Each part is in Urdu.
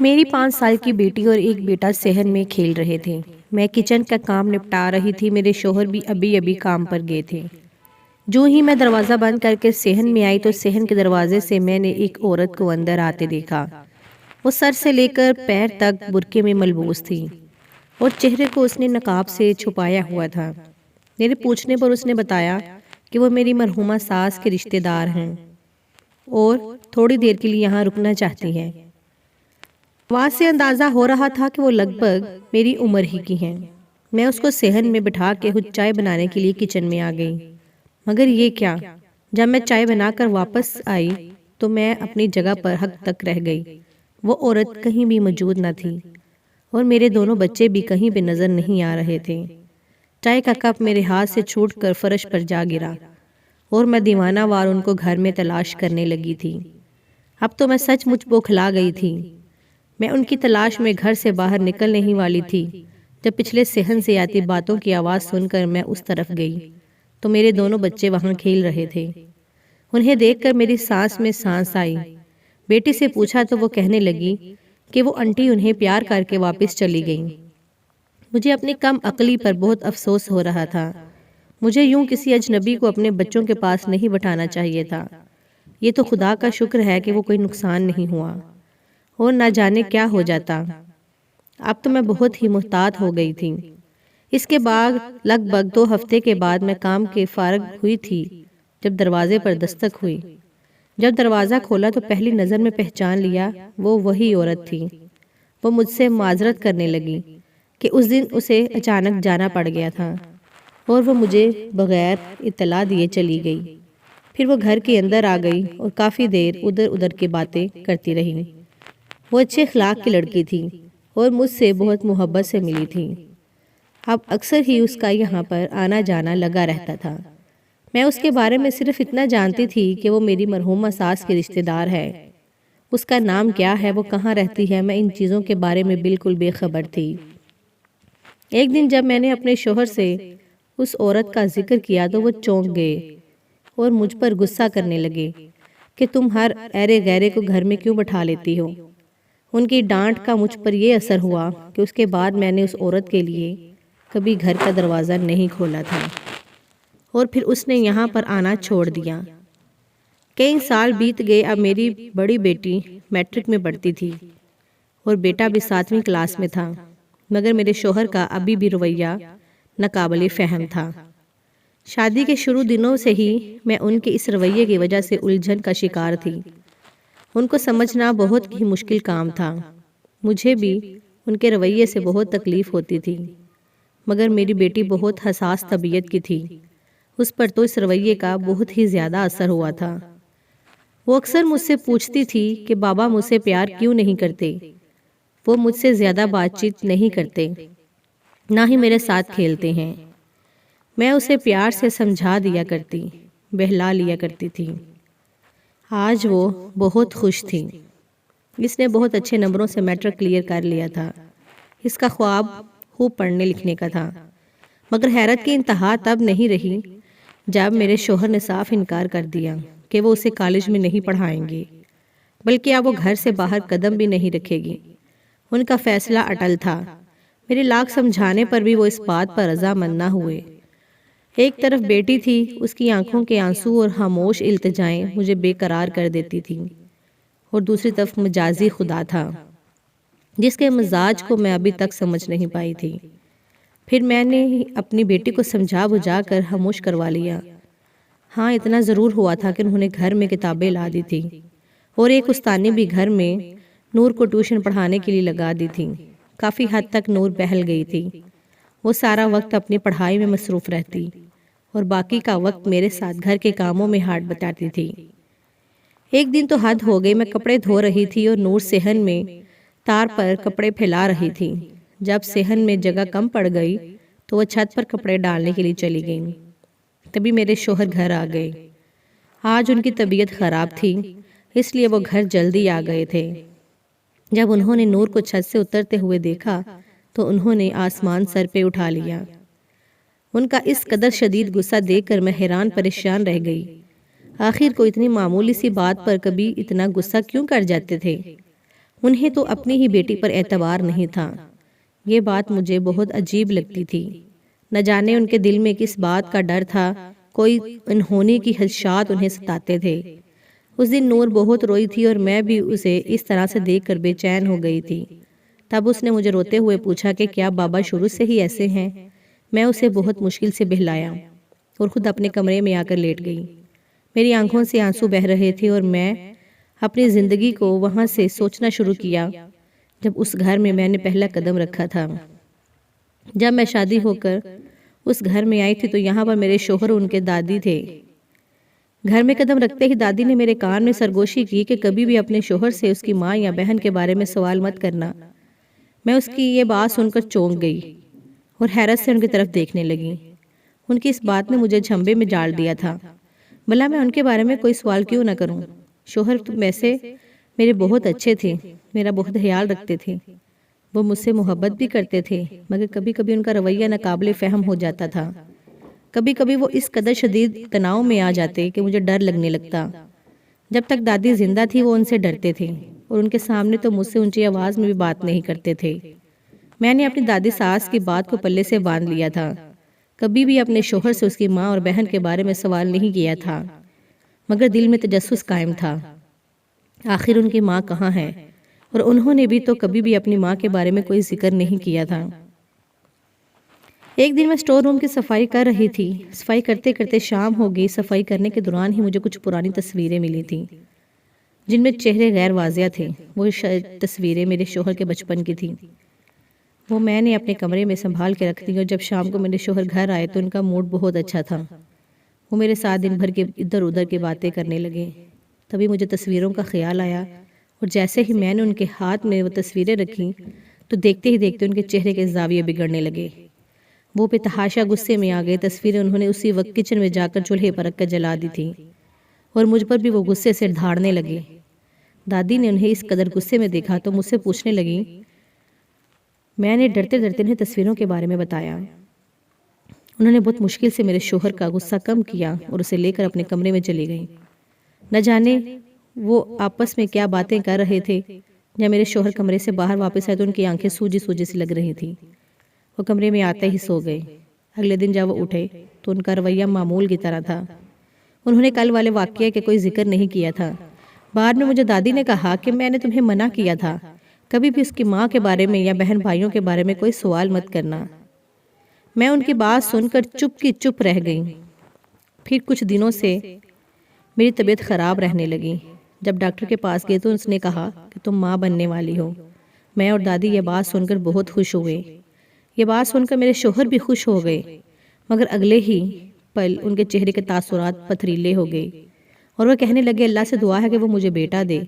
میری 5 سال کی بیٹی اور ایک بیٹا صحن میں کھیل رہے تھے۔ میں کچن کا کام نپٹا رہی تھی، میرے شوہر بھی ابھی کام پر گئے تھے۔ جو ہی میں دروازہ بند کر کے صحن میں آئی تو صحن کے دروازے سے میں نے ایک عورت کو اندر آتے دیکھا۔ وہ سر سے لے کر پیر تک برقعے میں ملبوس تھی اور چہرے کو اس نے نقاب سے چھپایا ہوا تھا۔ میرے پوچھنے پر اس نے بتایا کہ وہ میری مرحومہ ساس کے رشتہ دار ہیں اور تھوڑی دیر کے لیے یہاں رکنا چاہتی ہیں۔ آواز سے اندازہ ہو رہا تھا کہ وہ لگ بھگ میری عمر ہی کی ہیں۔ میں اس کو صحن میں بٹھا کے خود چائے بنانے کے لیے کچن میں آ گئی، مگر یہ کیا، جب میں چائے بنا کر واپس آئی تو میں اپنی جگہ پر حق تک رہ گئی۔ وہ عورت کہیں بھی موجود نہ تھی اور میرے دونوں بچے بھی کہیں پہ نظر نہیں آ رہے تھے۔ چائے کا کپ میرے ہاتھ سے چھوٹ کر فرش پر جا گرا اور میں دیوانہ وار ان کو گھر میں تلاش کرنے لگی تھی۔ اب تو میں سچ مچ بوکھلا گئی تھی۔ میں ان کی تلاش میں گھر سے باہر نکلنے ہی والی تھی جب پچھلے صحن سے آتی باتوں کی آواز سن کر میں اس طرف گئی تو میرے دونوں بچے وہاں کھیل رہے تھے۔ انہیں دیکھ کر میری سانس میں سانس آئی۔ بیٹی سے پوچھا تو وہ کہنے لگی کہ وہ انٹی انہیں پیار کر کے واپس چلی گئیں۔ مجھے اپنی کم عقلی پر بہت افسوس ہو رہا تھا۔ مجھے یوں کسی اجنبی کو اپنے بچوں کے پاس نہیں بٹھانا چاہیے تھا۔ یہ تو خدا کا شکر ہے کہ وہ کوئی نقصان نہیں ہوا، اور نہ جانے کیا ہو جاتا۔ اب تو میں بہت ہی محتاط ہو گئی تھی۔ اس کے بعد لگ بھگ 2 ہفتے کے بعد میں کام کے فارغ ہوئی تھی جب دروازے پر دستک ہوئی۔ جب دروازہ کھولا تو پہلی نظر میں پہچان لیا وہ وہی عورت تھی۔ وہ مجھ سے معذرت کرنے لگی کہ اس دن اسے اچانک جانا پڑ گیا تھا اور وہ مجھے بغیر اطلاع دیے چلی گئی۔ پھر وہ گھر کے اندر آ گئی اور کافی دیر ادھر کی باتیں کرتی رہی۔ وہ اچھے اخلاق کی لڑکی تھی اور مجھ سے بہت محبت سے ملی تھی۔ اب اکثر ہی اس کا یہاں پر آنا جانا لگا رہتا تھا۔ میں اس کے بارے میں صرف اتنا جانتی تھی کہ وہ میری مرحومہ ساس کے رشتہ دار ہے۔ اس کا نام کیا ہے، وہ کہاں رہتی ہے، میں ان چیزوں کے بارے میں بالکل بے خبر تھی۔ ایک دن جب میں نے اپنے شوہر سے اس عورت کا ذکر کیا تو وہ چونک گئے اور مجھ پر غصہ کرنے لگے کہ تم ہر ایرے غیرے کو گھر میں کیوں بٹھا لیتی ہو۔ ان کی ڈانٹ کا مجھ پر یہ اثر ہوا کہ اس کے بعد میں نے اس عورت کے لیے کبھی گھر کا دروازہ نہیں کھولا تھا اور پھر اس نے یہاں پر آنا چھوڑ دیا۔ کئی سال بیت گئے۔ اب میری بڑی بیٹی میٹرک میں پڑھتی تھی اور بیٹا بھی 7ویں کلاس میں تھا، مگر میرے شوہر کا ابھی بھی رویہ ناقابل فہم تھا۔ شادی کے شروع دنوں سے ہی میں ان کے اس رویے کی وجہ سے الجھن کا شکار تھی۔ ان کو سمجھنا بہت ہی مشکل کام تھا۔ مجھے بھی ان کے رویے سے بہت تکلیف ہوتی تھی، مگر میری بیٹی بہت حساس طبیعت کی تھی، اس پر تو اس رویے کا بہت ہی زیادہ اثر ہوا تھا۔ وہ اکثر مجھ سے پوچھتی تھی کہ بابا مجھ سے پیار کیوں نہیں کرتے، وہ مجھ سے زیادہ بات چیت نہیں کرتے، نہ ہی میرے ساتھ کھیلتے ہیں۔ میں اسے پیار سے سمجھا دیا کرتی، بہلا لیا کرتی تھی۔ آج وہ بہت خوش تھی۔ اس نے بہت اچھے نمبروں سے میٹرک کلیئر کر لیا تھا۔ اس کا خواب خوب پڑھنے لکھنے کا تھا، مگر حیرت کی انتہا تب نہیں رہی جب میرے شوہر نے صاف انکار کر دیا کہ وہ اسے کالج میں نہیں پڑھائیں گے، بلکہ اب وہ گھر سے باہر قدم بھی نہیں رکھے گی۔ ان کا فیصلہ اٹل تھا۔ میرے لاکھ سمجھانے پر بھی وہ اس بات پر رضامند نہ ہوئے۔ ایک طرف بیٹی تھی، اس کی آنکھوں کے آنسو اور خاموش التجائیں مجھے بے قرار کر دیتی تھیں، اور دوسری طرف مجازی خدا تھا جس کے مزاج کو میں ابھی تک سمجھ نہیں پائی تھی۔ پھر میں نے اپنی بیٹی کو سمجھا بجھا کر خاموش کروا لیا۔ ہاں، اتنا ضرور ہوا تھا کہ انہوں نے گھر میں کتابیں لا دی تھی اور ایک استانی بھی گھر میں نور کو ٹیوشن پڑھانے کے لیے لگا دی تھی۔ کافی حد تک نور بہل گئی تھی۔ وہ سارا وقت اپنی پڑھائی میں مصروف رہتی اور باقی کا وقت میرے ساتھ گھر کے کاموں میں ہاتھ بٹاتی تھی۔ ایک دن تو حد ہو گئی، میں کپڑے دھو رہی تھی اور نور صحن میں تار پر کپڑے پھیلا رہی تھی۔ جب صحن میں جگہ کم پڑ گئی تو وہ چھت پر کپڑے ڈالنے کے لیے چلی گئیں۔ تبھی میرے شوہر گھر آ گئے۔ آج ان کی طبیعت خراب تھی، اس لیے وہ گھر جلدی آ گئے تھے۔ جب انہوں نے نور کو چھت سے اترتے ہوئے دیکھا تو انہوں نے آسمان سر پہ اٹھا لیا۔ ان کا اس قدر شدید غصہ دیکھ کر میں حیران پریشان رہ گئی۔ آخر کو اتنی معمولی سی بات پر کبھی اتنا غصہ کیوں کر جاتے تھے؟ انہیں تو اپنی ہی بیٹی پر اعتبار نہیں تھا۔ یہ بات مجھے بہت عجیب لگتی تھی۔ نہ جانے ان کے دل میں کس بات کا ڈر تھا، کوئی انہونی کی خدشات انہیں ستاتے تھے۔ اس دن نور بہت روئی تھی اور میں بھی اسے اس طرح سے دیکھ کر بے چین ہو گئی تھی۔ تب اس نے مجھے روتے ہوئے پوچھا کہ کیا بابا شروع سے ہی ایسے ہیں؟ میں اسے بہت مشکل سے بہلایا اور خود اپنے کمرے میں آ کر لیٹ گئی۔ میری آنکھوں سے آنسو بہہ رہے تھے اور میں اپنی زندگی کو وہاں سے سوچنا شروع کیا جب اس گھر میں نے پہلا قدم رکھا تھا۔ جب میں شادی ہو کر اس گھر میں آئی تھی تو یہاں پر میرے شوہر اور ان کے دادی تھے۔ گھر میں قدم رکھتے ہی دادی نے میرے کان میں سرگوشی کی کہ کبھی بھی اپنے شوہر سے اس کی ماں یا بہن کے بارے میں سوال مت کرنا۔ میں اس کی یہ بات سن کر چونک گئی اور حیرت سے ان کی طرف دیکھنے لگی۔ ان کی اس بات نے مجھے جھنبے میں ڈال دیا تھا۔ بھلا میں ان کے بارے میں کوئی سوال کیوں نہ کروں؟ شوہر تو ویسے میرے بہت اچھے تھے، میرا بہت خیال رکھتے تھے، وہ مجھ سے محبت بھی کرتے تھے، مگر کبھی کبھی ان کا رویہ ناقابل فہم ہو جاتا تھا۔ کبھی کبھی وہ اس قدر شدید تناؤ میں آ جاتے کہ مجھے ڈر لگنے لگتا۔ جب تک دادی زندہ تھی وہ ان سے ڈرتے تھے اور ان کے سامنے تو مجھ سے اونچی آواز میں بھی بات نہیں کرتے تھے۔ میں نے اپنی دادی ساس کی بات کو پلے سے باندھ لیا تھا۔ کبھی بھی اپنے شوہر سے اس کی ماں اور بہن کے بارے میں سوال نہیں کیا تھا، مگر دل میں تجسس قائم تھا، آخر ان کی ماں کہاں ہے؟ اور انہوں نے بھی تو کبھی بھی اپنی ماں کے بارے میں کوئی ذکر نہیں کیا تھا۔ ایک دن میں اسٹور روم کی صفائی کر رہی تھی۔ صفائی کرتے کرتے شام ہو گئی۔ صفائی کرنے کے دوران ہی مجھے کچھ پرانی تصویریں ملی تھیں جن میں چہرے غیر واضح تھے۔ وہ تصویریں میرے شوہر کے بچپن کی تھیں۔ وہ میں نے اپنے کمرے میں سنبھال کے رکھ دی اور جب شام کو میرے شوہر گھر آئے تو ان کا موڈ بہت اچھا تھا۔ وہ میرے ساتھ دن بھر کے ادھر ادھر کی باتیں کرنے لگے۔ تبھی مجھے تصویروں کا خیال آیا اور جیسے ہی میں نے ان کے ہاتھ میں وہ تصویریں رکھیں تو دیکھتے ہی دیکھتے ان کے چہرے کے زاویے بگڑنے لگے۔ وہ بے تحاشا غصے میں آ گئے۔ تصویریں انہوں نے اسی وقت کچن میں جا کر چولہے پر رکھ کر جلا دی تھی اور مجھ پر بھی وہ غصے سے دھاڑنے لگے۔ دادی نے انہیں اس قدر غصے میں دیکھا تو مجھ سے پوچھنے لگی۔ میں نے ڈرتے ڈرتے انہیں تصویروں کے بارے میں بتایا۔ انہوں نے بہت مشکل سے میرے شوہر کا غصہ کم کیا اور اسے لے کر اپنے کمرے میں چلی گئیں۔ نہ جانے وہ آپس میں کیا باتیں کر رہے تھے۔ جب میرے شوہر کمرے سے باہر واپس آئے تو ان کی آنکھیں سوجی سوجی سی لگ رہی تھیں۔ وہ کمرے میں آتے ہی سو گئے۔ اگلے دن جب وہ اٹھے تو ان کا رویہ معمول کی طرح تھا۔ انہوں نے کل والے واقعے کے کوئی ذکر نہیں کیا تھا۔ بعد میں مجھے دادی نے کہا کہ میں نے تمہیں منع کیا تھا کبھی بھی اس کی ماں کے بارے میں یا بہن بھائیوں کے بارے میں کوئی سوال مت کرنا۔ میں ان کی بات سن کر چپ کی چپ رہ گئی۔ پھر کچھ دنوں سے میری طبیعت خراب رہنے لگی۔ جب ڈاکٹر کے پاس گئے تو اس نے کہا کہ تم ماں بننے والی ہو۔ میں اور دادی یہ بات سن کر بہت خوش ہوئے۔ یہ بات سن کر میرے شوہر بھی خوش ہو گئے، مگر اگلے ہی پل ان کے چہرے کے تاثرات پتھریلے ہو گئے اور وہ کہنے لگے اللہ سے دعا ہے کہ وہ مجھے بیٹا دے۔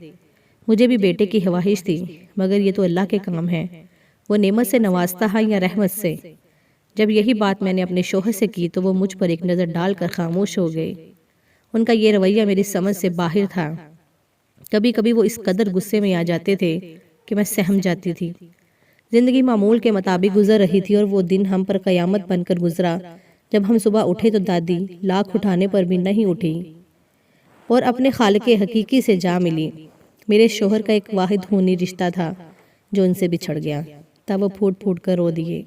مجھے بھی بیٹے کی خواہش تھی، مگر یہ تو اللہ کے کام ہے، وہ نعمت سے نوازتا ہے یا رحمت سے۔ جب یہی بات میں نے اپنے شوہر سے کی تو وہ مجھ پر ایک نظر ڈال کر خاموش ہو گئے۔ ان کا یہ رویہ میری سمجھ سے باہر تھا۔ کبھی کبھی وہ اس قدر غصے میں آ جاتے تھے کہ میں سہم جاتی تھی۔ زندگی معمول کے مطابق گزر رہی تھی اور وہ دن ہم پر قیامت بن کر گزرا جب ہم صبح اٹھے تو دادی لاکھ اٹھانے پر بھی نہیں اٹھی اور اپنے خالق حقیقی سے جا ملی۔ میرے شوہر کا ایک واحد خونی رشتہ تھا جو ان سے بچھڑ گیا۔ تب وہ پھوٹ پھوٹ کر رو دیے۔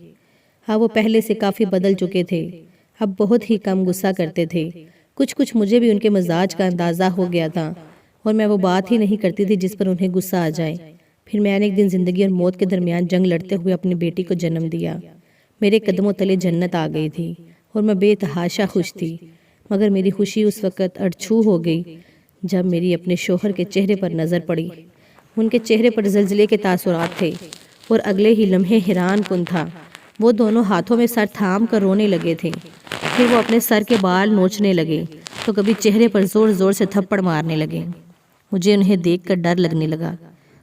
ہاں وہ پہلے سے کافی بدل چکے تھے، اب بہت ہی کم غصہ کرتے تھے۔ کچھ مجھے بھی ان کے مزاج کا اندازہ ہو گیا تھا اور میں وہ بات ہی نہیں کرتی تھی جس پر انہیں غصہ آ جائے۔ پھر میں نے ایک دن زندگی اور موت کے درمیان جنگ لڑتے ہوئے اپنی بیٹی کو جنم دیا۔ میرے قدموں تلے جنت آ گئی تھی اور میں بے تحاشا خوش تھی، مگر میری خوشی اس وقت اڑچھو ہو گئی جب میری اپنے شوہر کے چہرے پر نظر پڑی۔ ان کے چہرے پر زلزلے کے تاثرات تھے اور اگلے ہی لمحے حیران کن تھا۔ وہ دونوں ہاتھوں میں سر تھام کر رونے لگے تھے۔ پھر وہ اپنے سر کے بال نوچنے لگے تو کبھی چہرے پر زور زور سے تھپڑ مارنے لگے۔ مجھے انہیں دیکھ کر ڈر لگنے لگا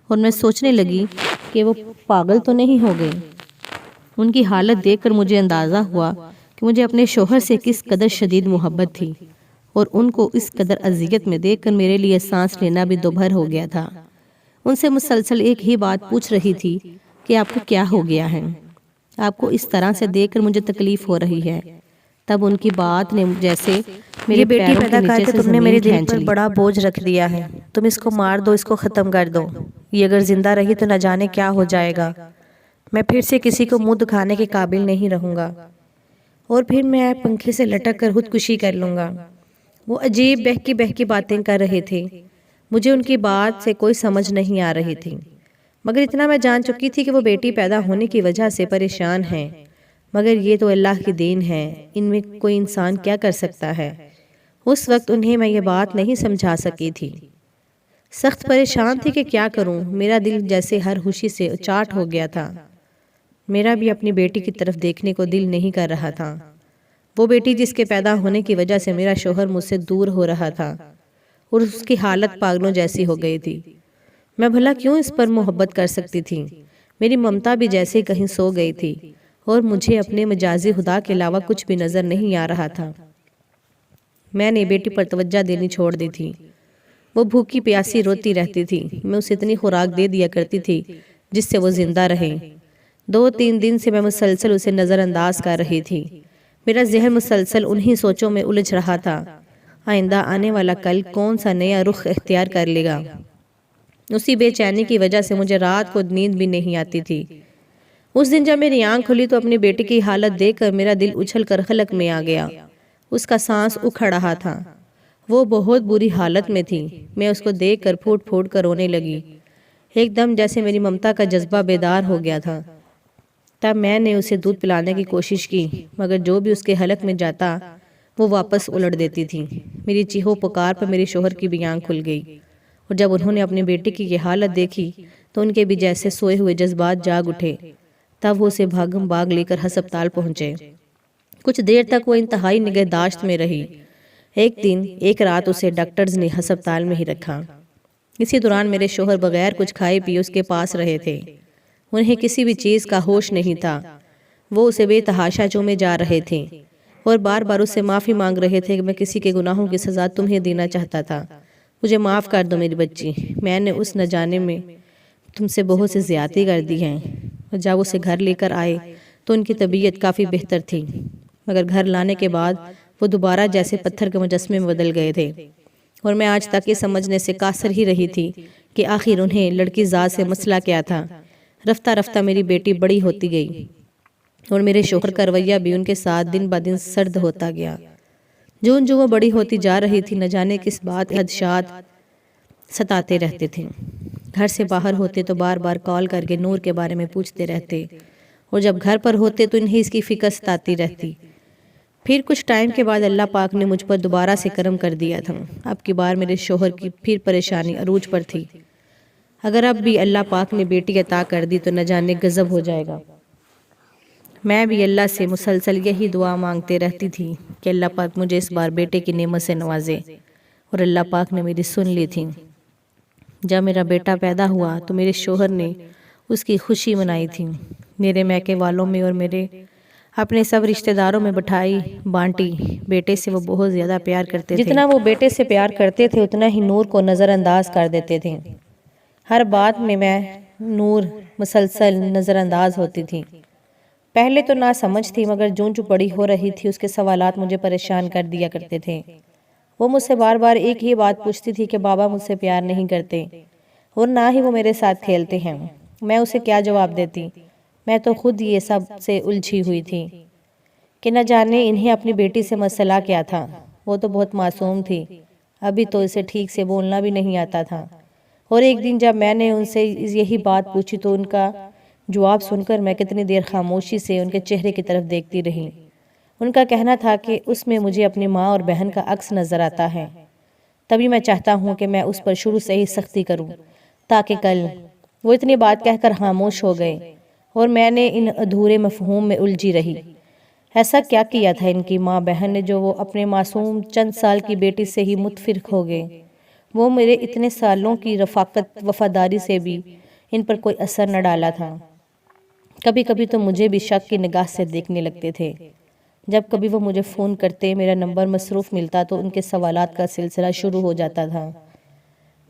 اور میں سوچنے لگی کہ وہ پاگل تو نہیں ہو گئے۔ ان کی حالت دیکھ کر مجھے اندازہ ہوا کہ مجھے اپنے شوہر سے کس قدر شدید محبت تھی اور ان کو اس قدر اذیت میں دیکھ کر میرے لیے سانس لینا بھی دوبھر ہو گیا تھا۔ ان سے مسلسل ایک ہی بات پوچھ رہی تھی کہ آپ کو کیا ہو گیا ہے؟ آپ کو اس طرح سے دیکھ کر مجھے تکلیف ہو رہی ہے۔ تب ان کی بات نے جیسے میرے یہ بیٹی پیروں کے پیدا کر نیچے کے سے تم نے زمین میرے دل کھینچ پر لی۔ بڑا بوجھ رکھ دیا ہے۔ تم اس کو مار دو، اس کو ختم کر دو۔ یہ اگر زندہ رہی تو نہ جانے کیا ہو جائے گا۔ میں پھر سے کسی کو منہ دکھانے کے قابل نہیں رہوں گا، اور پھر میں پنکھے سے لٹک کر خودکشی کر لوں گا۔ وہ عجیب بہکی باتیں کر رہے تھے۔ مجھے ان کی بات سے کوئی سمجھ نہیں آ رہی تھی، مگر اتنا میں جان چکی تھی کہ وہ بیٹی پیدا ہونے کی وجہ سے پریشان ہیں۔ مگر یہ تو اللہ کی دین ہے، ان میں کوئی انسان کیا کر سکتا ہے۔ اس وقت انہیں میں یہ بات نہیں سمجھا سکی تھی۔ سخت پریشان تھی کہ کیا کروں۔ میرا دل جیسے ہر خوشی سے اچاٹ ہو گیا تھا۔ میرا بھی اپنی بیٹی کی طرف دیکھنے کو دل نہیں کر رہا تھا۔ وہ بیٹی جس کے پیدا ہونے کی وجہ سے میرا شوہر مجھ سے دور ہو رہا تھا، اور اس کی حالت پاگلوں جیسی ہو گئی تھی۔ میں بھلا کیوں اس پر محبت کر سکتی تھی؟ میری ممتا بھی جیسے کہیں سو گئی تھی، اور مجھے اپنے مجازی خدا کے علاوہ کچھ بھی نظر نہیں آ رہا تھا۔ میں نے بیٹی پر توجہ دینی چھوڑ دی تھی۔ وہ بھوکی پیاسی روتی رہتی تھی۔ میں اسے اتنی خوراک دے دیا کرتی تھی جس سے وہ زندہ رہے۔ 2-3 دن سے میں مسلسل اسے نظر انداز کر رہی تھی۔ میرا ذہن مسلسل انہی سوچوں میں الجھ رہا تھا۔ آئندہ آنے والا کل کون سا نیا رخ اختیار کر لے گا؟ اسی بے چینی کی وجہ سے مجھے رات کو نیند بھی نہیں آتی تھی۔ اس دن جب میری آنکھ کھلی تو اپنی بیٹی کی حالت دیکھ کر میرا دل اچھل کر خلق میں آ گیا۔ اس کا سانس اکھڑ رہا تھا۔ وہ بہت بری حالت میں تھی۔ میں اس کو دیکھ کر پھوٹ پھوٹ کر رونے لگی۔ ایک دم جیسے میری ممتا کا جذبہ بیدار ہو گیا تھا۔ تب میں نے اسے دودھ پلانے کی کوشش کی، مگر جو بھی اس کے حلق میں جاتا وہ واپس الٹ دیتی تھی۔ میری چیخو پکار پر میری شوہر کی بھی آنکھ کھل گئی، اور جب انہوں نے اپنی بیٹی کی یہ حالت دیکھی تو ان کے بھی جیسے سوئے ہوئے جذبات جاگ اٹھے۔ تب وہ اسے بھاگم بھاگ لے کر ہسپتال پہنچے۔ کچھ دیر تک وہ انتہائی نگہداشت میں رہی۔ ایک دن ایک رات اسے ڈاکٹرز نے ہسپتال میں ہی رکھا۔ اسی دوران میرے شوہر بغیر کچھ کھائے پیے اس کے پاس رہے تھے۔ انہیں کسی بھی چیز کا ہوش نہیں تھا۔ وہ اسے بے تحاشا چومے جا رہے تھے، اور بار بار اس سے معافی مانگ رہے تھے کہ میں کسی کے گناہوں کی سزا تمہیں دینا چاہتا تھا۔ مجھے معاف کر دو میری بچی، میں نے اس نہ جانے میں تم سے بہت سی زیادتی کر دی ہیں۔ اور جب اسے گھر لے کر آئے تو ان کی طبیعت کافی بہتر تھی، مگر گھر لانے کے بعد وہ دوبارہ جیسے پتھر کے مجسمے میں بدل گئے تھے، اور میں آج تک یہ سمجھنے سے قاصر ہی رہی تھی کہ آخر انہیں لڑکی ذات سے مسئلہ کیا تھا۔ رفتہ رفتہ میری بیٹی بڑی ہوتی گئی، اور میرے شوہر کا رویہ بھی ان کے ساتھ دن بہ دن سرد ہوتا گیا۔ جو وہ بڑی ہوتی جا رہی تھی، نہ جانے کس بات کے خدشات ستاتے رہتے تھے۔ گھر سے باہر ہوتے تو بار بار کال کر کے نور کے بارے میں پوچھتے رہتے، اور جب گھر پر ہوتے تو انہیں اس کی فکر ستاتی رہتی۔ پھر کچھ ٹائم کے بعد اللہ پاک نے مجھ پر دوبارہ سے کرم کر دیا تھا۔ اب کی بار میرے شوہر کی پھر پریشانی عروج پر تھی۔ اگر اب بھی اللہ پاک نے بیٹی عطا کر دی تو نہ جانے غضب ہو جائے گا۔ میں بھی اللہ سے مسلسل یہی دعا مانگتے رہتی تھی کہ اللہ پاک مجھے اس بار بیٹے کی نعمت سے نوازے، اور اللہ پاک نے میری سن لی تھی۔ جب میرا بیٹا پیدا ہوا تو میرے شوہر نے اس کی خوشی منائی تھی۔ میرے میکے والوں میں اور میرے اپنے سب رشتہ داروں میں بٹھائی بانٹی۔ بیٹے سے وہ بہت زیادہ پیار کرتے تھے۔ جتنا وہ بیٹے سے پیار کرتے تھے اتنا ہی نور کو نظر انداز کر دیتے تھے۔ ہر بات میں نور مسلسل نظر انداز ہوتی تھی۔ پہلے تو نہ سمجھ تھی، مگر جوں بڑی ہو رہی تھی اس کے سوالات مجھے پریشان کر دیا کرتے تھے۔ وہ مجھ سے بار بار ایک ہی بات پوچھتی تھی کہ بابا مجھ سے پیار نہیں کرتے، اور نہ ہی وہ میرے ساتھ کھیلتے ہیں۔ میں اسے کیا جواب دیتی؟ میں تو خود یہ سب سے الجھی ہوئی تھی کہ نہ جانے انہیں اپنی بیٹی سے مسئلہ کیا تھا۔ وہ تو بہت معصوم تھی، ابھی تو اسے ٹھیک سے بولنا بھی نہیں آتا تھا۔ اور ایک دن جب میں نے ان سے یہی بات پوچھی تو ان کا جواب سن کر میں کتنی دیر خاموشی سے ان کے چہرے کی طرف دیکھتی رہی۔ ان کا کہنا تھا کہ اس میں مجھے اپنی ماں اور بہن کا عکس نظر آتا ہے۔ تبھی میں چاہتا ہوں کہ میں اس پر شروع سے ہی سختی کروں تاکہ کل وہ اتنی بات کہہ کر خاموش ہو گئے، اور میں نے ان ادھورے مفہوم میں الجھی رہی۔ ایسا کیا کیا تھا ان کی ماں بہن نے جو وہ اپنے معصوم چند سال کی بیٹی سے ہی متفرق ہو گئے؟ وہ میرے اتنے سالوں کی رفاقت وفاداری سے بھی ان پر کوئی اثر نہ ڈالا تھا۔ کبھی کبھی تو مجھے بھی شک کی نگاہ سے دیکھنے لگتے تھے۔ جب کبھی وہ مجھے فون کرتے، میرا نمبر مصروف ملتا تو ان کے سوالات کا سلسلہ شروع ہو جاتا تھا۔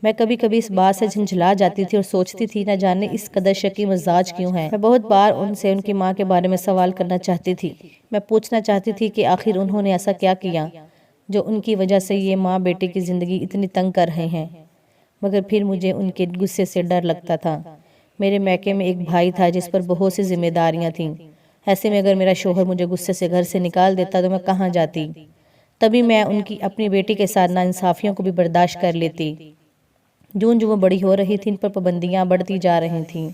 میں کبھی کبھی اس بات سے جھنجھلا جاتی تھی اور سوچتی تھی نہ جانے اس قدر شکی مزاج کیوں ہیں۔ میں بہت بار ان سے ان کی ماں کے بارے میں سوال کرنا چاہتی تھی۔ میں پوچھنا چاہتی تھی کہ آخر انہوں نے ایسا کیا کیا جو ان کی وجہ سے یہ ماں بیٹے کی زندگی اتنی تنگ کر رہے ہیں، مگر پھر مجھے ان کے غصے سے ڈر لگتا تھا۔ میرے میکے میں ایک بھائی تھا جس پر بہت سی ذمہ داریاں تھیں۔ ایسے میں اگر میرا شوہر مجھے غصے سے گھر سے نکال دیتا تو میں کہاں جاتی؟ تبھی میں ان کی اپنی بیٹی کے ساتھ ناانصافیوں کو بھی برداشت کر لیتی۔ جون جو وہ بڑی ہو رہی تھی ان پر پابندیاں بڑھتی جا رہی تھیں۔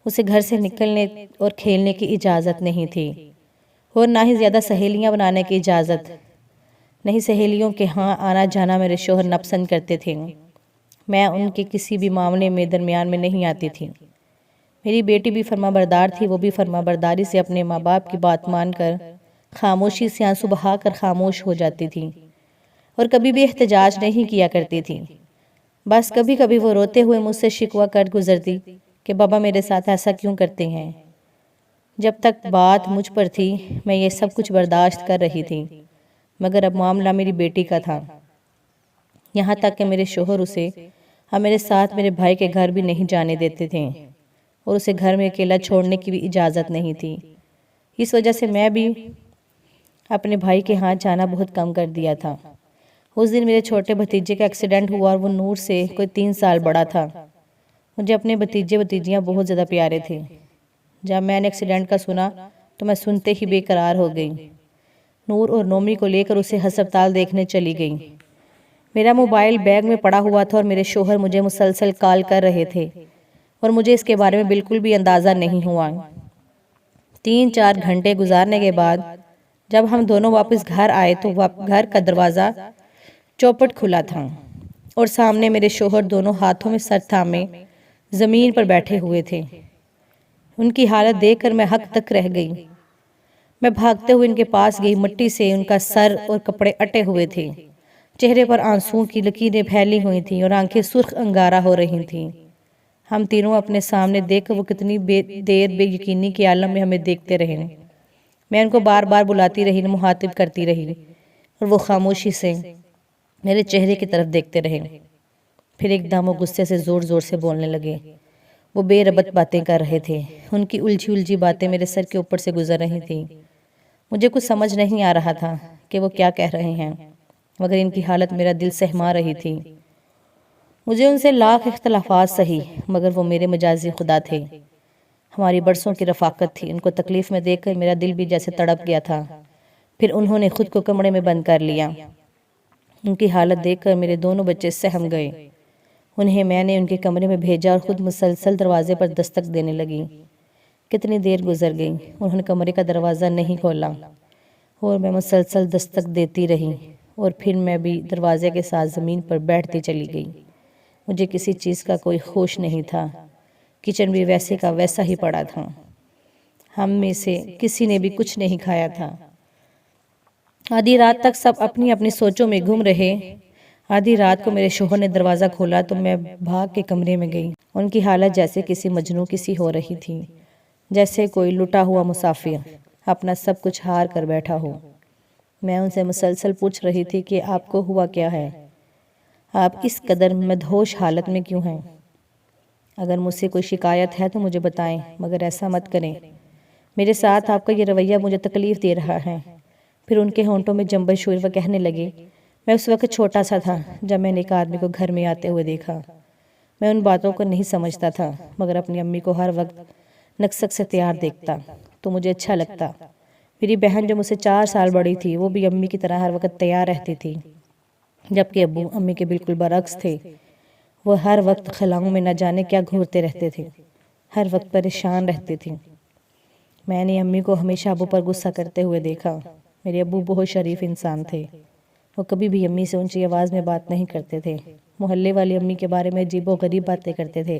اسے گھر سے نکلنے اور کھیلنے کی اجازت نہیں تھی، اور نہ ہی زیادہ سہیلیاں بنانے کی اجازت نہیں۔ سہیلیوں کے ہاں آنا جانا میرے شوہر ناپسند کرتے تھے۔ میں ان کے کسی بھی معاملے میں درمیان میں نہیں آتی تھی۔ میری بیٹی بھی فرما بردار تھی، وہ بھی فرما برداری سے اپنے ماں باپ کی بات مان کر خاموشی سے آنسو بہا کر خاموش ہو جاتی تھی، اور کبھی بھی احتجاج نہیں کیا کرتی تھی۔ بس کبھی کبھی وہ روتے ہوئے مجھ سے شکوہ کر گزرتی کہ بابا میرے ساتھ ایسا کیوں کرتے ہیں۔ جب تک بات مجھ پر تھی میں یہ سب کچھ برداشت کر رہی تھی، مگر اب معاملہ میری بیٹی کا تھا، یہاں تک کہ میرے شوہر اسے اب میرے ساتھ میرے بھائی کے گھر بھی نہیں جانے دیتے تھے، اور اسے گھر میں اکیلا چھوڑنے کی بھی اجازت نہیں تھی۔ اس وجہ سے میں بھی اپنے بھائی کے ہاں جانا بہت کم کر دیا تھا۔ اس دن میرے چھوٹے بھتیجے کا ایکسیڈنٹ ہوا اور وہ نور سے کوئی 3 سال بڑا تھا۔ مجھے اپنے بھتیجے بھتیجیاں بہت زیادہ پیارے تھے۔ جب میں نے ایکسیڈنٹ کا سنا تو میں سنتے ہی بے قرار ہو گئی۔ نور اور نومی کو لے کر اسے ہسپتال دیکھنے چلی گئی۔ میرا موبائل بیگ میں پڑا ہوا تھا اور میرے شوہر مجھے مسلسل کال کر رہے تھے، اور مجھے اس کے بارے میں بالکل بھی اندازہ نہیں ہوا۔ 3-4 گھنٹے گزارنے کے بعد جب ہم دونوں واپس گھر آئے تو گھر کا دروازہ چوپٹ کھلا تھا، اور سامنے میرے شوہر دونوں ہاتھوں میں سر تھامے زمین پر بیٹھے ہوئے تھے۔ ان کی حالت دیکھ کر میں ہک تک رہ گئی۔ میں بھاگتے ہوئے ان کے پاس گئی۔ مٹی سے ان کا سر اور کپڑے اٹے ہوئے تھے، چہرے پر آنسوؤں کی لکیریں پھیلی ہوئی تھیں اور آنکھیں سرخ انگارہ ہو رہی تھیں۔ ہم تینوں اپنے سامنے دیکھ کر وہ کتنی دیر بے یقینی کے عالم میں ہمیں دیکھتے رہے۔ میں ان کو بار بار بلاتی رہی، مخاطب کرتی رہی، اور وہ خاموشی سے میرے چہرے کی طرف دیکھتے رہے۔ پھر ایک دم وہ غصے سے زور زور سے بولنے لگے۔ وہ بے ربط باتیں کر رہے تھے۔ ان کی الجھی باتیں میرے سر کے اوپر سے گزر رہی تھیں۔ مجھے کچھ سمجھ نہیں آ رہا تھا کہ وہ کیا کہہ رہے ہیں، مگر ان کی حالت میرا دل سہما رہی تھی۔ مجھے ان سے لاکھ اختلافات سہی، مگر وہ میرے مجازی خدا تھے۔ ہماری برسوں کی رفاقت تھی۔ ان کو تکلیف میں دیکھ کر میرا دل بھی جیسے تڑپ گیا تھا۔ پھر انہوں نے خود کو کمرے میں بند کر لیا۔ ان کی حالت دیکھ کر میرے دونوں بچے سہم گئے۔ انہیں میں نے ان کے کمرے میں بھیجا اور خود مسلسل دروازے پر دستک دینے لگی۔ کتنی دیر گزر گئی، انہوں نے کمرے کا دروازہ نہیں کھولا، اور میں مسلسل دستک دیتی رہی، اور پھر میں بھی دروازے کے ساتھ زمین پر بیٹھتی چلی گئی۔ مجھے کسی چیز کا کوئی ہوش نہیں تھا۔ کچن بھی ویسے کا ویسا ہی پڑا تھا۔ ہم میں سے کسی نے بھی کچھ نہیں کھایا تھا۔ آدھی رات تک سب اپنی اپنی سوچوں میں گم رہے۔ آدھی رات کو میرے شوہر نے دروازہ کھولا تو میں بھاگ کے کمرے میں گئی۔ ان کی حالت جیسے کسی مجنوں کی ہو رہی تھی، جیسے کوئی لٹا ہوا مسافر اپنا سب کچھ ہار کر بیٹھا ہو۔ میں ان سے مسلسل پوچھ رہی تھی کہ آپ کو ہوا کیا ہے؟ آپ اس قدر مدہوش حالت میں کیوں ہیں؟ اگر مجھ سے کوئی شکایت ہے تو مجھے بتائیں، مگر ایسا مت کریں۔ میرے ساتھ آپ کا یہ رویہ مجھے تکلیف دے رہا ہے۔ پھر ان کے ہونٹوں میں جنبش ہوئی، وہ کہنے لگے، میں اس وقت چھوٹا سا تھا جب میں نے ایک آدمی کو گھر میں آتے ہوئے دیکھا۔ میں ان باتوں کو نہیں سمجھتا تھا، مگر اپنی امی کو ہر وقت نکسک سے تیار دیکھتا تو مجھے اچھا لگتا۔ میری بہن جو مجھ سے 4 سال بڑی تھی، وہ بھی امی کی طرح ہر وقت تیار رہتی تھی، جبکہ ابو امی کے بالکل برعکس تھے۔ وہ ہر وقت خلاؤں میں نہ جانے کیا گھورتے رہتے تھے، ہر وقت پریشان رہتی تھی۔ میں نے امی کو ہمیشہ ابو پر غصہ کرتے ہوئے دیکھا۔ میرے ابو بہت شریف انسان تھے۔ وہ کبھی بھی امی سے اونچی آواز میں بات نہیں کرتے تھے۔ محلے والی امی کے بارے میں عجیب و غریب باتیں کرتے تھے۔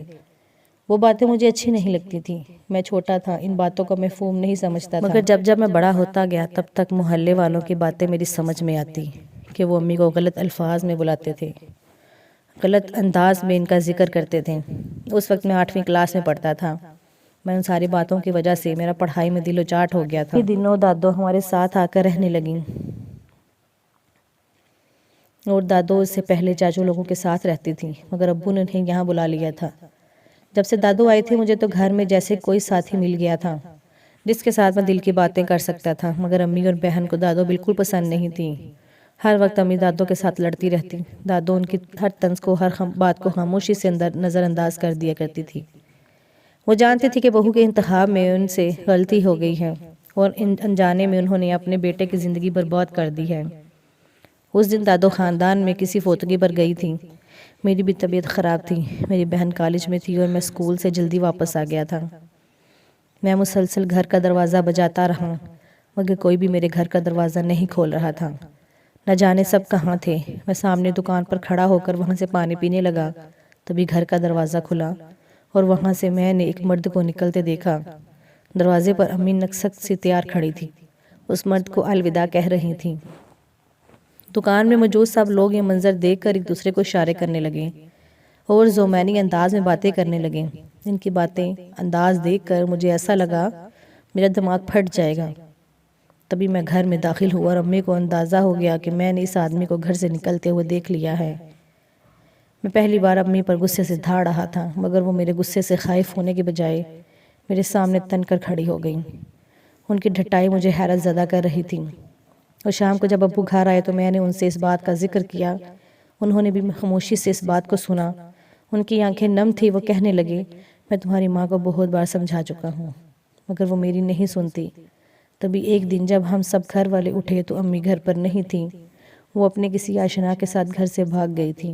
وہ باتیں مجھے اچھی نہیں لگتی تھی۔ میں چھوٹا تھا، ان باتوں کو مفہوم نہیں سمجھتا تھا، مگر جب میں بڑا ہوتا گیا تب تک محلے والوں کی باتیں میری سمجھ میں آتی کہ وہ امی کو غلط الفاظ میں بلاتے تھے، غلط انداز میں ان کا ذکر کرتے تھے۔ اس وقت میں 8ویں کلاس میں پڑھتا تھا۔ میں ان ساری باتوں کی وجہ سے میرا پڑھائی میں دل اچاٹ ہو گیا تھا۔ دنوں دادو ہمارے ساتھ آ کر رہنے لگیں۔ اور دادو اس سے پہلے چاچو لوگوں کے ساتھ رہتی تھیں، مگر ابو نے انہیں یہاں بلا لیا تھا۔ جب سے دادو آئے تھے مجھے تو گھر میں جیسے کوئی ساتھی مل گیا تھا جس کے ساتھ میں دل کی باتیں کر سکتا تھا، مگر امی اور بہن کو دادو بالکل پسند نہیں تھی۔ ہر وقت امی دادو کے ساتھ لڑتی رہتی۔ دادو ان کی ہر طنز کو، ہر بات کو خاموشی سے نظر انداز کر دیا کرتی تھی۔ وہ جانتی تھی کہ بہو کے انتخاب میں ان سے غلطی ہو گئی ہے اور انجانے میں انہوں نے اپنے بیٹے کی زندگی برباد کر دی ہے۔ اس دن دادو خاندان میں کسی فوتگی پر گئی تھی۔ میری بھی طبیعت خراب تھی، میری بہن کالج میں تھی اور میں اسکول سے جلدی واپس آ گیا تھا۔ میں مسلسل گھر کا دروازہ بجاتا رہا، مگر کوئی بھی میرے گھر کا دروازہ نہیں کھول رہا تھا۔ نہ جانے سب کہاں تھے۔ میں سامنے دکان پر کھڑا ہو کر وہاں سے پانی پینے لگا، تبھی گھر کا دروازہ کھلا اور وہاں سے میں نے ایک مرد کو نکلتے دیکھا۔ دروازے پر امی نکسک سی تیار کھڑی تھی، اس مرد کو الوداع کہہ رہی تھی۔ دکان میں موجود سب لوگ یہ منظر دیکھ کر ایک دوسرے کو اشارے کرنے لگے اور زومینی انداز میں باتیں کرنے لگے۔ ان کی باتیں انداز دیکھ کر مجھے ایسا لگا میرا دماغ پھٹ جائے گا۔ تبھی میں گھر میں داخل ہوا اور امی کو اندازہ ہو گیا کہ میں نے اس آدمی کو گھر سے نکلتے ہوئے دیکھ لیا ہے۔ میں پہلی بار امی پر غصے سے دھاڑ رہا تھا، مگر وہ میرے غصے سے خائف ہونے کے بجائے میرے سامنے تن کر کھڑی ہو گئیں۔ ان کی ڈھٹائی مجھے حیرت زدہ کر رہی تھی۔ اور شام کو جب ابو گھر آئے تو میں نے ان سے اس بات کا ذکر کیا۔ انہوں نے بھی خاموشی سے اس بات کو سنا۔ ان کی آنکھیں نم تھی۔ وہ کہنے لگے، میں تمہاری ماں کو بہت بار سمجھا چکا ہوں، مگر وہ میری نہیں سنتی۔ تبھی ایک دن جب ہم سب گھر والے اٹھے تو امی گھر پر نہیں تھیں، وہ اپنے کسی آشنا کے ساتھ گھر سے بھاگ گئی تھی۔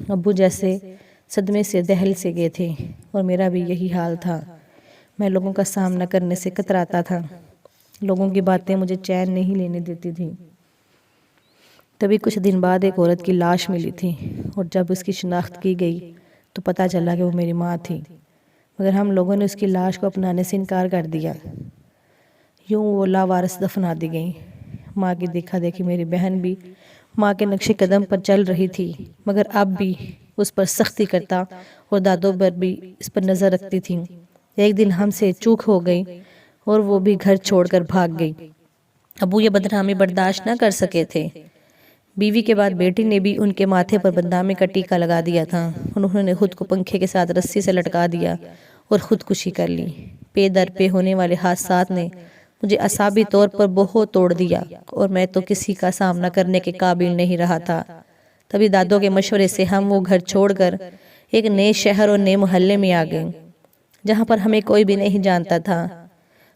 ابو جیسے صدمے سے دہل سے گئے تھے اور میرا بھی یہی حال تھا۔ میں لوگوں کا سامنا کرنے سے کتراتا تھا۔ لوگوں کی باتیں مجھے چین نہیں لینے دیتی تھی۔ تبھی کچھ دن بعد ایک عورت کی لاش ملی تھی اور جب اس کی شناخت کی گئی تو پتہ چلا کہ وہ میری ماں تھی، مگر ہم لوگوں نے اس کی لاش کو اپنانے سے انکار کر دیا۔ یوں وہ لاوارث دفنا دی گئی۔ ماں کی دیکھا دیکھی میری بہن بھی ماں کے نقش قدم پر چل رہی تھی، مگر اب بھی اس پر سختی کرتا اور دادو پر بھی اس پر نظر رکھتی تھی۔ ایک دن ہم سے چوک ہو گئی اور وہ بھی گھر چھوڑ کر بھاگ گئی۔ ابو یہ بدنامی برداشت نہ کر سکے تھے۔ بیوی کے بعد بیٹی نے بھی ان کے ماتھے پر بدنامی کا ٹیکا لگا دیا تھا۔ انہوں نے خود کو پنکھے کے ساتھ رسی سے لٹکا دیا اور خودکشی کر لی۔ پے در پے ہونے والے حادثات نے مجھے اعصابی طور پر بہت توڑ دیا اور میں تو کسی کا سامنا کرنے کے قابل نہیں رہا تھا۔ تبھی دادو کے مشورے سے ہم وہ گھر چھوڑ کر ایک نئے شہر اور نئے محلے میں آ گئے، جہاں پر ہمیں کوئی بھی نہیں جانتا تھا۔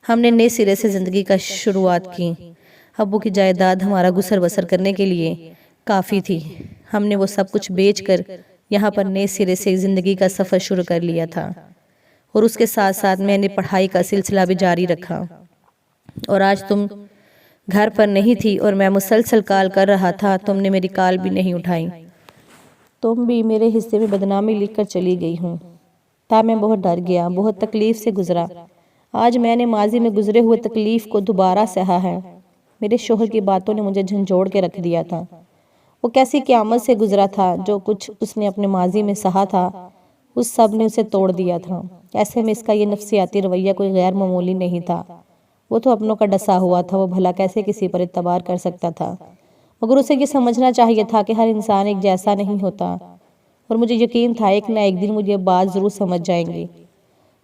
ہم نے نئے سرے سے زندگی کا شروعات کی۔ ابو کی جائیداد ہمارا گزر بسر کرنے کے لیے کافی تھی۔ ہم نے وہ سب کچھ بیچ کر یہاں پر نئے سرے سے زندگی کا سفر شروع کر لیا تھا، اور اس کے ساتھ ساتھ میں نے پڑھائی کا سلسلہ بھی جاری رکھا۔ اور آج تم گھر پر نہیں تھی اور میں مسلسل کال کر رہا تھا، تم نے میری کال بھی نہیں اٹھائی۔ تم بھی میرے حصے میں بدنامی لکھ کر چلی گئی ہوں۔ تب میں بہت ڈر گیا، بہت تکلیف سے گزرا۔ آج میں نے ماضی میں گزرے ہوئے تکلیف کو دوبارہ سہا ہے۔ میرے شوہر کی باتوں نے مجھے جھنجھوڑ کے رکھ دیا تھا۔ وہ کیسی قیامت سے گزرا تھا، جو کچھ اس نے اپنے ماضی میں سہا تھا اس سب نے اسے توڑ دیا تھا۔ ایسے میں اس کا یہ نفسیاتی رویہ کوئی غیر معمولی نہیں تھا۔ وہ تو اپنوں کا ڈسا ہوا تھا، وہ بھلا کیسے کسی پر اعتبار کر سکتا تھا؟ مگر اسے یہ سمجھنا چاہیے تھا کہ ہر انسان ایک جیسا نہیں ہوتا، اور مجھے یقین تھا ایک نہ ایک دن مجھے بات ضرور سمجھ جائیں گی۔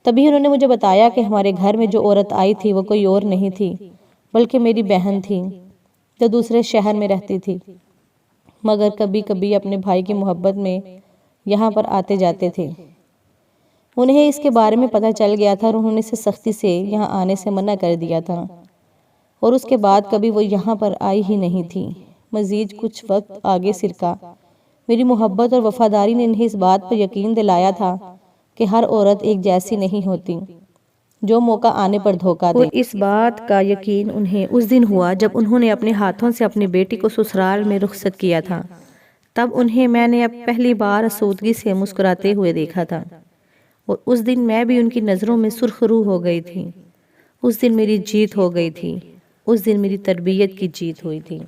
تبھی انہوں نے مجھے بتایا کہ ہمارے گھر میں جو عورت آئی تھی وہ کوئی اور نہیں تھی بلکہ میری بہن تھی، جو دوسرے شہر میں رہتی تھی، مگر کبھی کبھی اپنے بھائی کی محبت میں یہاں پر آتے جاتے تھے۔ انہیں اس کے بارے میں پتہ چل گیا تھا اور انہوں نے اسے سختی سے یہاں آنے سے منع کر دیا تھا، اور اس کے بعد کبھی وہ یہاں پر آئی ہی نہیں تھی۔ مزید کچھ وقت آگے سرکا۔ میری محبت اور وفاداری نے انہیں اس بات پر یقین دلایا تھا کہ ہر عورت ایک جیسی نہیں ہوتی، جو موقع آنے پر دھوکہ دے۔ اور اس بات کا یقین انہیں اس دن ہوا جب انہوں نے اپنے ہاتھوں سے اپنی بیٹی کو سسرال میں رخصت کیا تھا۔ تب انہیں میں نے اب پہلی بار آسودگی سے مسکراتے ہوئے دیکھا تھا، اور اس دن میں بھی ان کی نظروں میں سرخ رو ہو گئی تھی۔ اس دن میری جیت ہو گئی تھی، اس دن میری تربیت کی جیت ہوئی تھی۔